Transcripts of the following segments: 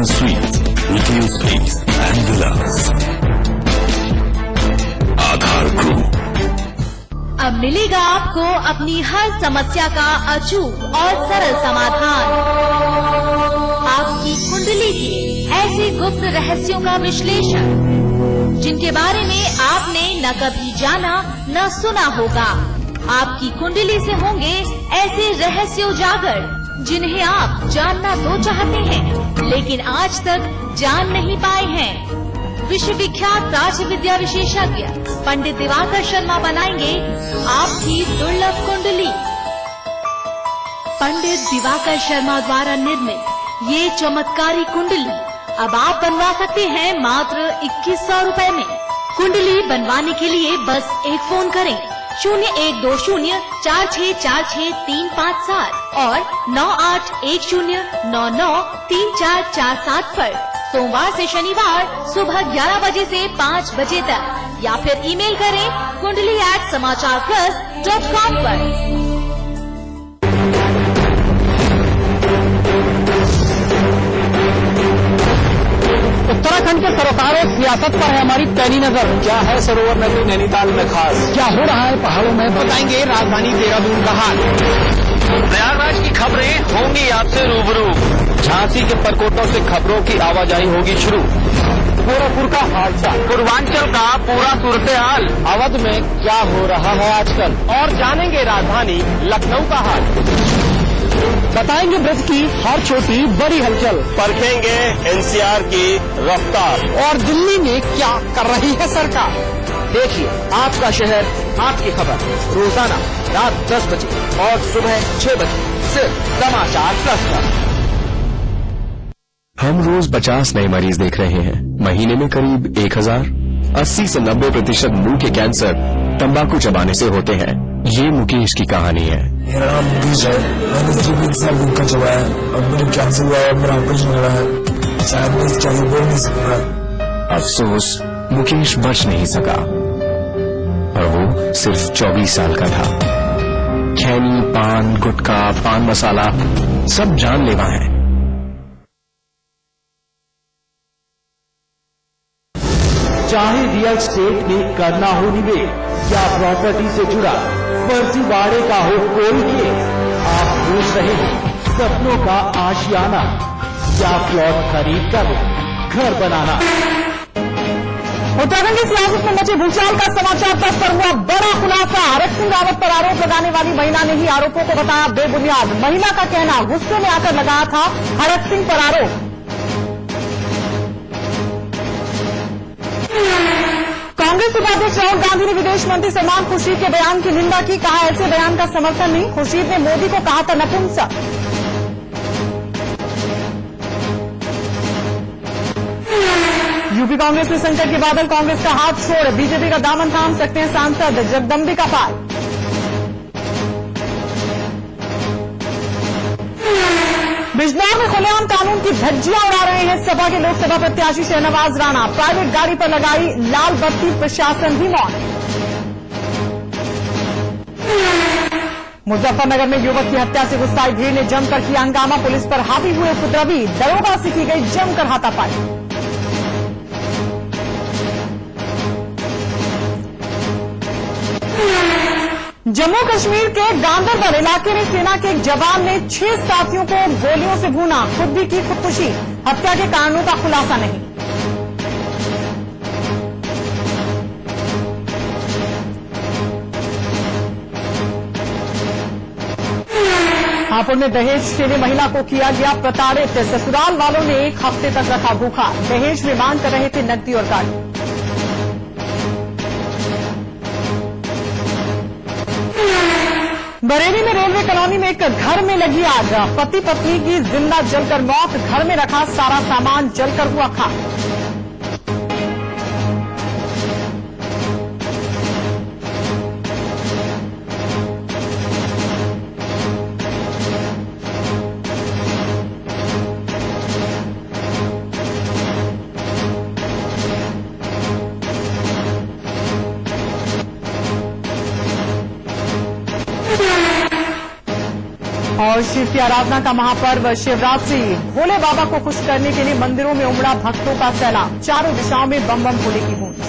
Rajna Sweets, Retail Space and Villas. Aadhaar Group. अब मिलेगा आपको अपनी हर समस्या का अचूक और सरल समाधान। आपकी कुंडली के ऐसे गुप्त रहस्यों का विश्लेषण जिनके बारे में आपने न कभी जाना न सुना होगा। आपकी कुंडली से होंगे ऐसे रहस्य उजागर जिन्हें आप जानना तो चाहते हैं लेकिन आज तक जान नहीं पाए हैं। विश्व विख्यात राज विद्या विशेषज्ञ पंडित दिवाकर शर्मा बनाएंगे आपकी दुर्लभ कुंडली। पंडित दिवाकर शर्मा द्वारा निर्मित ये चमत्कारी कुंडली अब आप बनवा सकते हैं मात्र 2100 रुपए में। कुंडली बनवाने के लिए बस एक फोन करें 012046463357 और 9810993447 पर सोमवार से शनिवार सुबह 11 बजे से 5 बजे तक या फिर ईमेल करें kundali@समाचारplus.com पर। उत्तराखंड के सरोकारों सियासत पर है हमारी पैनी नजर। क्या है सरोवर नदी नैनीताल में खास, क्या हो रहा है पहाड़ों में, बताएंगे राजधानी देहरादून का हाल। प्रयागराज की खबरें होंगी आपसे रूबरू। झांसी के परकोटों से खबरों की आवाजाही होगी शुरू। गोरखपुर का हादसा, पूर्वांचल का पूरा सूरत हाल, अवध में क्या हो रहा है आजकल, और जानेंगे राजधानी लखनऊ का हाल। बताएंगे ब्रज की हर छोटी बड़ी हलचल, परखेंगे एनसीआर की रफ्तार, और दिल्ली में क्या कर रही है सरकार। देखिए आपका शहर आपकी खबर रोजाना रात 10 बजे और सुबह 6 बजे सिर्फ समाचार प्लस पर। हम रोज 50 नए मरीज देख रहे हैं, महीने में करीब 1000। 80 से 90% मुंह के कैंसर तंबाकू चबाने से होते हैं। ये मुकेश की कहानी है। मेरा नाम मुकेश है, मैंने 3 साल गुटखा चबाया है, अब मेरे कैंसर हुआ है, मेरा ऑपरेशन हो रहा है, शायद मैं इसके आगे बोल नहीं सकता। अफसोस मुकेश बच नहीं सका और वो सिर्फ 24 साल का था। खैनी, पान, गुटखा, पान मसाला सब जानलेवा है। चाहे रियल स्टेट में करना हो निवेश या प्रॉपर्टी से जुड़ा फर्जीवाड़े का हो कोई केस, आप पूछ रहे हैं सपनों का आशियाना या प्लॉट खरीद कर घर बनाना। उत्तराखंड की सियासत में मचे भूचाल का समाचार प्लस पर हुआ बड़ा खुलासा। हरक सिंह रावत पर आरोप लगाने वाली महिला ने ही आरोपों को बताया बेबुनियाद। महिला का कहना गुस्से में आकर लगाया था हरक सिंह पर आरोप। कांग्रेस उपाध्यक्ष राहुल गांधी ने विदेश मंत्री सलमान खुर्शीद के बयान की निंदा की। कहा ऐसे बयान का समर्थन नहीं। खुर्शीद ने मोदी को कहा था नपुंसक। यूपी कांग्रेस में संकट के बादल, कांग्रेस का हाथ छोड़ बीजेपी का दामन थाम सकते हैं सांसद जगदम्बिका पाल। बिजनौर में खुलेआम कानून की धज्जियां उड़ा रहे हैं सपा के लोकसभा प्रत्याशी शहनवाज राणा। प्राइवेट गाड़ी पर लगाई लाल बत्ती, प्रशासन भी मौन। मुजफ्फरनगर में युवक की हत्या से गुस्साई भीड़ ने जमकर किया हंगामा। पुलिस पर हावी हुए उपद्रवी, दरोगा से की गई जमकर हाथापाई। जम्मू कश्मीर के गांदरबल इलाके में सेना के एक जवान ने 6 साथियों को गोलियों से भूना, खुद भी की खुदकुशी। हत्या के कारणों का खुलासा नहीं। हापुड़ में दहेज के लिए महिला को किया गया प्रताड़ित। ससुराल वालों ने 1 हफ्ते तक रखा भूखा। दहेज में मांग कर रहे थे नकदी और गाड़ी। बरेली में रेलवे कॉलोनी में एक घर में लगी आग। पति पत्नी की जिंदा जलकर मौत। घर में रखा सारा सामान जलकर हुआ खाक। और और शिव की आराधना का महापर्व शिवरात्रि, भोले बाबा को खुश करने के लिए मंदिरों में उमड़ा भक्तों का सैलाब, चारों दिशाओं में बम बम भोले की गूंज।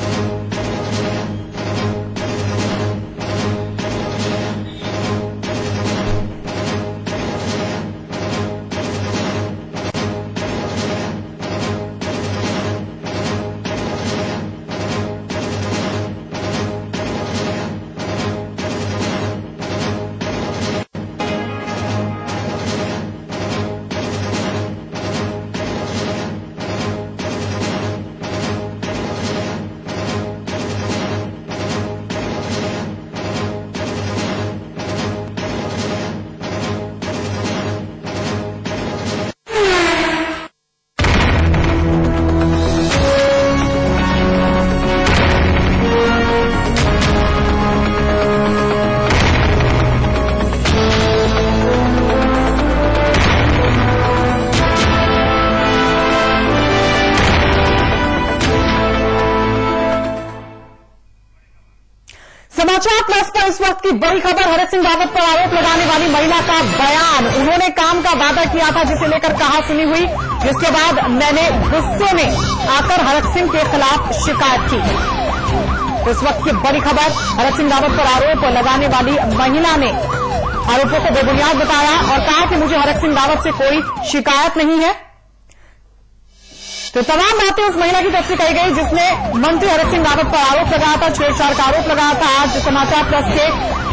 समाचार प्लस पर इस वक्त की बड़ी खबर, हरक सिंह रावत पर आरोप लगाने वाली महिला का बयान। उन्होंने काम का वादा किया था जिसे लेकर कहा सुनी हुई, जिसके बाद मैंने गुस्से में आकर हरक सिंह के खिलाफ शिकायत की। इस वक्त की बड़ी खबर, हरक सिंह रावत पर आरोप लगाने वाली महिला ने आरोपों को बेबुनियाद बताया और कहा कि मुझे हरक सिंह रावत से कोई शिकायत नहीं है। तो तमाम बातें उस महिला की तरफ से कही गई जिसने मंत्री हरक सिंह रावत पर आरोप लगाया था, छेड़छाड़ का आरोप लगाया था। आज समाचार प्लस के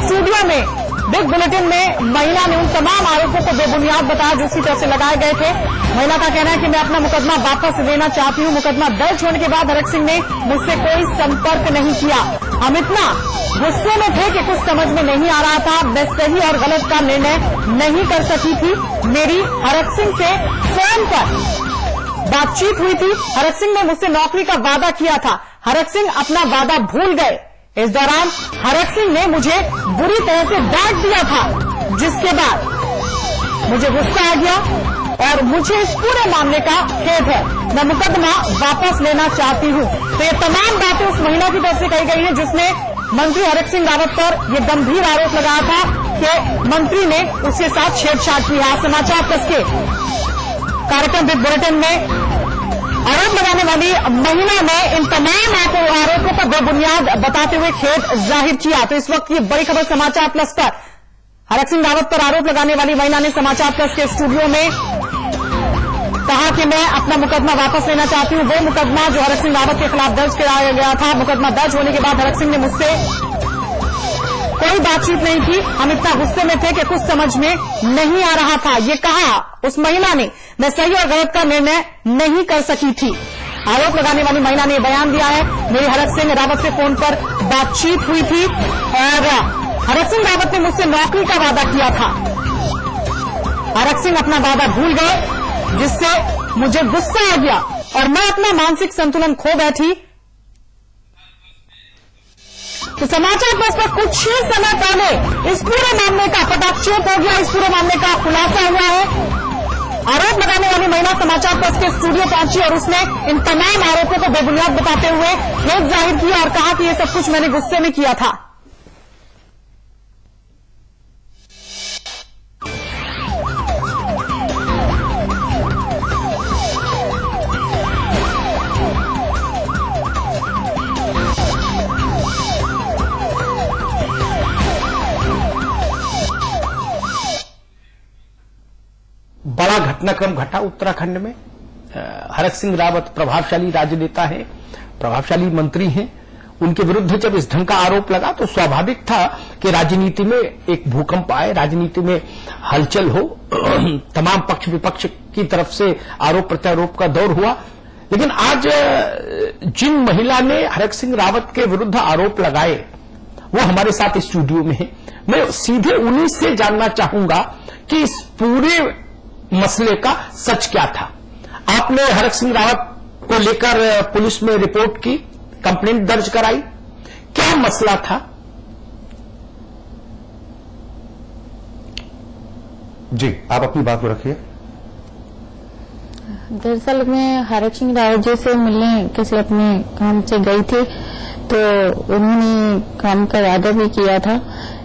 स्टूडियो में बिग बुलेटिन में महिला ने उन तमाम आरोपों को बेबुनियाद बताया जो उसी तरह से लगाए गए थे। महिला का कहना है कि मैं अपना मुकदमा वापस लेना चाहती हूं। मुकदमा दर्ज होने के बाद हरक सिंह ने मुझसे कोई संपर्क नहीं किया। हम इतना गुस्से में थे कि कुछ समझ में नहीं आ रहा था। मैं सही और गलत का निर्णय नहीं कर सकी थी। मेरी हरक सिंह से फोन पर बातचीत हुई थी। हरक सिंह ने मुझसे नौकरी का वादा किया था। हरक सिंह अपना वादा भूल गए। इस दौरान हरक सिंह ने मुझे बुरी तरह से डांट दिया था, जिसके बाद मुझे गुस्सा आ गया और मुझे इस पूरे मामले का खेद है। मैं मुकदमा वापस लेना चाहती हूं। तो ये तमाम बातें उस महिला की तरफ से कही गई है जिसने मंत्री हरक सिंह रावत पर यह गंभीर आरोप लगाया था कि मंत्री ने उसके साथ छेड़छाड़ की है। समाचार प्लस के कार्यक्रम बिग बुलेटिन में आरोप लगाने वाली महिला ने इन तमाम आरोपों को बेबुनियाद बताते हुए खेद जाहिर किया। तो इस वक्त की बड़ी खबर समाचार प्लस पर, हरक सिंह रावत पर आरोप लगाने वाली महिला ने समाचार प्लस के स्टूडियो में कहा कि मैं अपना मुकदमा वापस लेना चाहती हूं। वो मुकदमा जो हरक सिंह रावत के खिलाफ दर्ज कराया गया था, मुकदमा दर्ज होने के बाद हरक सिंह ने मुझसे कोई बातचीत नहीं की। हम इतना गुस्से में थे कि कुछ समझ में नहीं आ रहा था। ये कहा उस महिला ने, मैं सही और गलत का निर्णय नहीं कर सकी थी। आरोप लगाने वाली महिला ने बयान दिया है, मेरी हरक सिंह रावत से फोन पर बातचीत हुई थी और हरक सिंह रावत ने मुझसे नौकरी का वादा किया था। हरक सिंह अपना वादा भूल गए, जिससे मुझे गुस्सा आ गया और मैं अपना मानसिक संतुलन खो बैठी। तो समाचार प्लस पर कुछ ही समय पहले इस पूरे मामले का पटाक्षेप हो गया, इस पूरे मामले का खुलासा हुआ है। आरोप लगाने वाली महिला समाचार प्लस के स्टूडियो पहुंची और उसने इन तमाम आरोपों को बेबुनियाद बताते हुए खेद जाहिर किया और कहा कि ये सब कुछ मैंने गुस्से में किया था। बड़ा घटनाक्रम घटा उत्तराखंड में। हरक सिंह रावत प्रभावशाली राजनेता हैं, प्रभावशाली मंत्री हैं। उनके विरुद्ध जब इस ढंग का आरोप लगा तो स्वाभाविक था कि राजनीति में एक भूकंप आए, राजनीति में हलचल हो। तमाम पक्ष विपक्ष की तरफ से आरोप प्रत्यारोप का दौर हुआ। लेकिन आज जिन महिला ने हरक सिंह रावत के विरुद्ध आरोप लगाए वो हमारे साथ स्टूडियो में है। मैं सीधे उन्हीं से जानना चाहूंगा कि इस पूरे मसले का सच क्या था। आपने हरक सिंह रावत को लेकर पुलिस में रिपोर्ट की, कंप्लेंट दर्ज कराई, क्या मसला था? जी, आप अपनी बात को रखिए। दरअसल मैं हरक सिंह रावत जी से मिलने किसी अपने काम से गई थी, तो उन्होंने काम का वादा भी किया था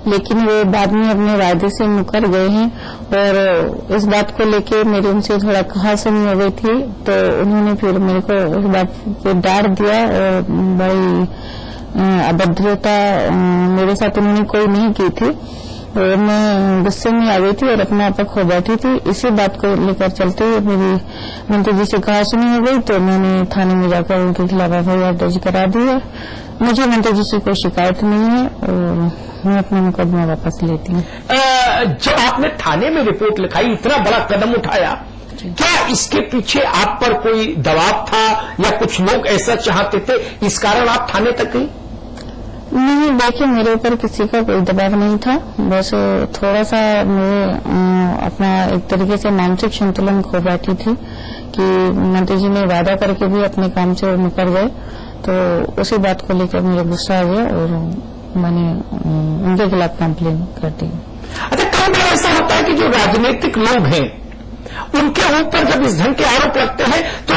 लेकिन वो बाद में अपने वायदे से मुकर गए हैं और इस बात को लेके मेरी उनसे थोड़ा कहासुनी हो गई थी, तो उन्होंने फिर मेरे को उस बात पे डांट दिया और बड़ी अभद्रता मेरे साथ उन्होंने कोई नहीं की थी और मैं गुस्से में आ गई थी और अपने आप खो बैठी थी। इसी बात को लेकर चलते हुए मेरी मंत्री जी से कहासुनी हो गई, तो मैंने थाने में जाकर उनके खिलाफ एफआईआर दर्ज करा दी है। मुझे मंत्री जी से कोई शिकायत नहीं है और मैं अपना मुकदमा वापस लेती हूँ। जब आपने थाने में रिपोर्ट लिखाई, इतना बड़ा कदम उठाया, क्या इसके पीछे आप पर कोई दबाव था या कुछ लोग ऐसा चाहते थे, इस कारण आप थाने तक गई? नहीं, देखिए मेरे ऊपर किसी का कोई दबाव नहीं था, बस थोड़ा सा मैं अपना एक तरीके से मानसिक संतुलन खो बैठी थी कि मंत्री जी ने वादा करके भी अपने काम से मुकर गए, तो उसी बात को लेकर मुझे गुस्सा आ गया और मैंने उनके खिलाफ कंप्लेन कर दी। अच्छा, कई बार ऐसा होता है कि जो राजनीतिक लोग हैं उनके ऊपर जब इस ढंग के आरोप लगते हैं तो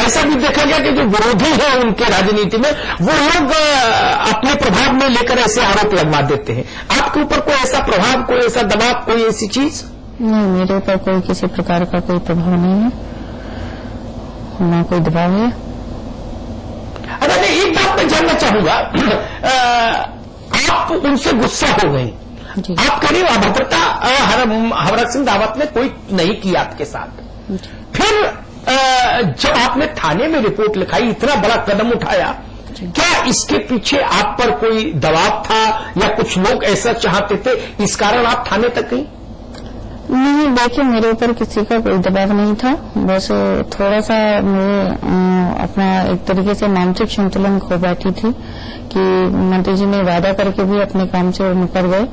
ऐसा भी देखा गया कि जो विरोधी हैं उनके राजनीति में, वो लोग अपने प्रभाव में लेकर ऐसे आरोप लगवा देते हैं। आपके ऊपर कोई ऐसा प्रभाव, कोई ऐसा दबाव, कोई ऐसी चीज? नहीं, मेरे ऊपर कोई किसी प्रकार का कोई प्रभाव नहीं है, ना कोई दबाव है। अरे नहीं, एक बात मैं जानना चाहूंगा, आप उनसे गुस्सा हो गई, आप करीब अभद्रता हरक सिंह रावत ने कोई नहीं की आपके साथ, फिर जब आपने थाने में रिपोर्ट लिखाई, इतना बड़ा कदम उठाया, क्या इसके पीछे आप पर कोई दबाव था या कुछ लोग ऐसा चाहते थे, इस कारण आप थाने तक गई? नहीं, देखिए मेरे ऊपर किसी का कोई दबाव नहीं था, बस थोड़ा सा मैं अपना एक तरीके से मानसिक संतुलन खो बैठी थी कि मंत्री जी ने वादा करके भी अपने काम से मुकर गए,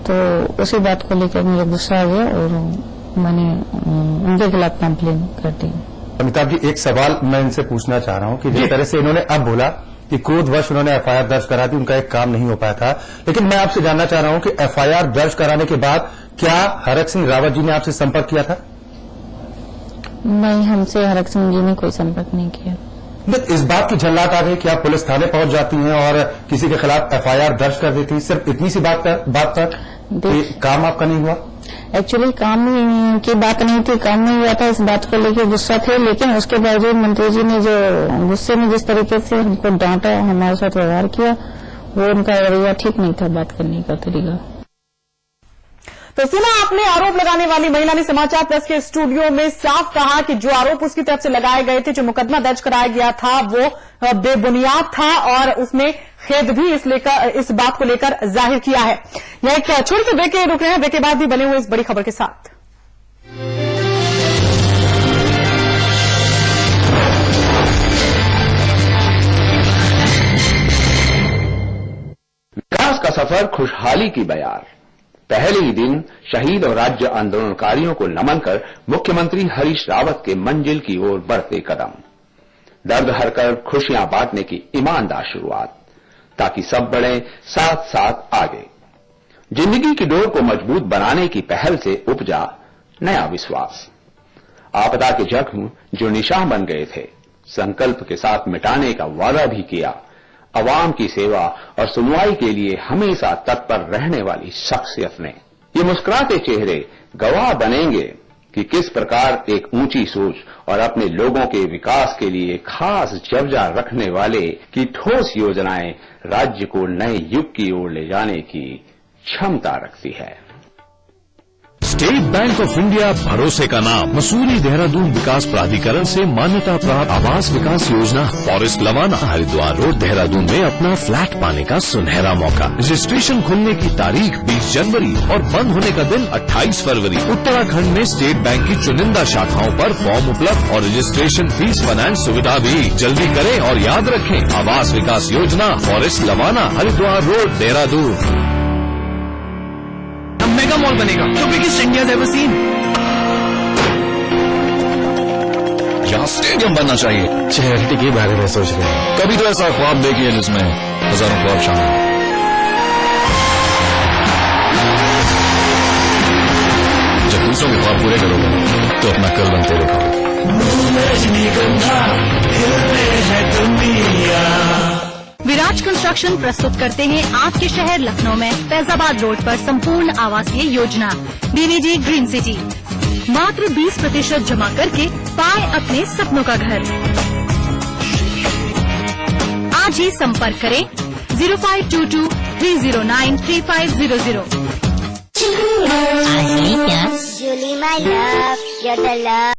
तो उसी बात को लेकर मुझे गुस्सा आ गया और मैंने उनके खिलाफ कंप्लेन कर दी। अमिताभ जी, एक सवाल मैं इनसे पूछना चाह रहा हूं कि जिस तरह से इन्होंने अब बोला कि क्रोधवश उन्होंने एफआईआर दर्ज करा दी, उनका एक काम नहीं हो पाया था, लेकिन मैं आपसे जानना चाह रहा हूं कि एफआईआर दर्ज कराने के बाद क्या हरक सिंह रावत जी ने आपसे संपर्क किया था? नहीं, हमसे हरक सिंह जी ने कोई संपर्क नहीं किया। इस बात की झल्लात आ गई कि आप पुलिस थाने पहुंच जाती हैं और किसी के खिलाफ एफआईआर दर्ज कर देती, सिर्फ इतनी सी बात पर काम आपका नहीं हुआ? एक्चुअली काम की बात नहीं थी, काम नहीं हुआ था, इस बात को लेकर गुस्सा थे, लेकिन उसके बावजूद मंत्री जी ने जो गुस्से में जिस तरीके से हमको डांटा, हमारे साथ व्यवहार किया, वो उनका रवैया ठीक नहीं था, बात करने का तरीका। तो सुना आपने, आरोप लगाने वाली महिला ने समाचार प्लस के स्टूडियो में साफ कहा कि जो आरोप उसकी तरफ से लगाए गए थे, जो मुकदमा दर्ज कराया गया था, वो बेबुनियाद था और उसने खेद भी इस बात को लेकर जाहिर किया है। यह एक छोटे से ब्रेक के रुक रहे हैं, ब्रेक के बाद भी बने हुए इस बड़ी खबर के साथ। विकास का सफर, खुशहाली की बयार। पहले ही दिन शहीद और राज्य आंदोलनकारियों को नमन कर मुख्यमंत्री हरीश रावत के मंजिल की ओर बढ़ते कदम, दर्द हरकर खुशियां बांटने की ईमानदार शुरुआत, ताकि सब बढ़े साथ साथ आगे। जिंदगी की डोर को मजबूत बनाने की पहल से उपजा नया विश्वास। आपदा के जख्म जो निशान बन गए थे, संकल्प के साथ मिटाने का वादा भी किया। अवाम की सेवा और सुनवाई के लिए हमेशा तत्पर रहने वाली शख्सियत ने, ये मुस्कुराते चेहरे गवाह बनेंगे कि किस प्रकार एक ऊंची सोच और अपने लोगों के विकास के लिए खास जवजा रखने वाले की ठोस योजनाएं राज्य को नए युग की ओर ले जाने की क्षमता रखती है। स्टेट बैंक ऑफ इंडिया भरोसे का नाम, मसूरी देहरादून विकास प्राधिकरण से मान्यता प्राप्त आवास विकास योजना, फॉरेस्ट लवाना, हरिद्वार रोड देहरादून में अपना फ्लैट पाने का सुनहरा मौका। रजिस्ट्रेशन खुलने की तारीख 20 जनवरी और बंद होने का दिन 28 फरवरी। उत्तराखंड में स्टेट बैंक की चुनिंदा शाखाओं पर फॉर्म उपलब्ध और रजिस्ट्रेशन फीस फाइनेंस सुविधा भी। जल्दी करें और याद रखें, आवास विकास योजना, फॉरेस्ट लवाना, Haridwar road Dehradun. Mega mall बनेगा, जो बिगेस्ट इंडिया एवर सीन। यहाँ स्टेडियम बनना चाहिए। चैरिटी के बारे में सोच रहे हैं। कभी तो ऐसा ख्वाब देखिए जिसमें हजारों ख्वाब शामिल। जब दूसरों के ख्वाब पूरे करोगे तो अपना कल बनते देखोगे। विराज कंस्ट्रक्शन प्रस्तुत करते हैं आपके शहर लखनऊ में फैजाबाद रोड पर संपूर्ण आवासीय योजना बीवीजी ग्रीन सिटी। मात्र 20% जमा करके पाए अपने सपनों का घर। आज ही संपर्क करें 0522-309-3500। Julie, my love, you're the love.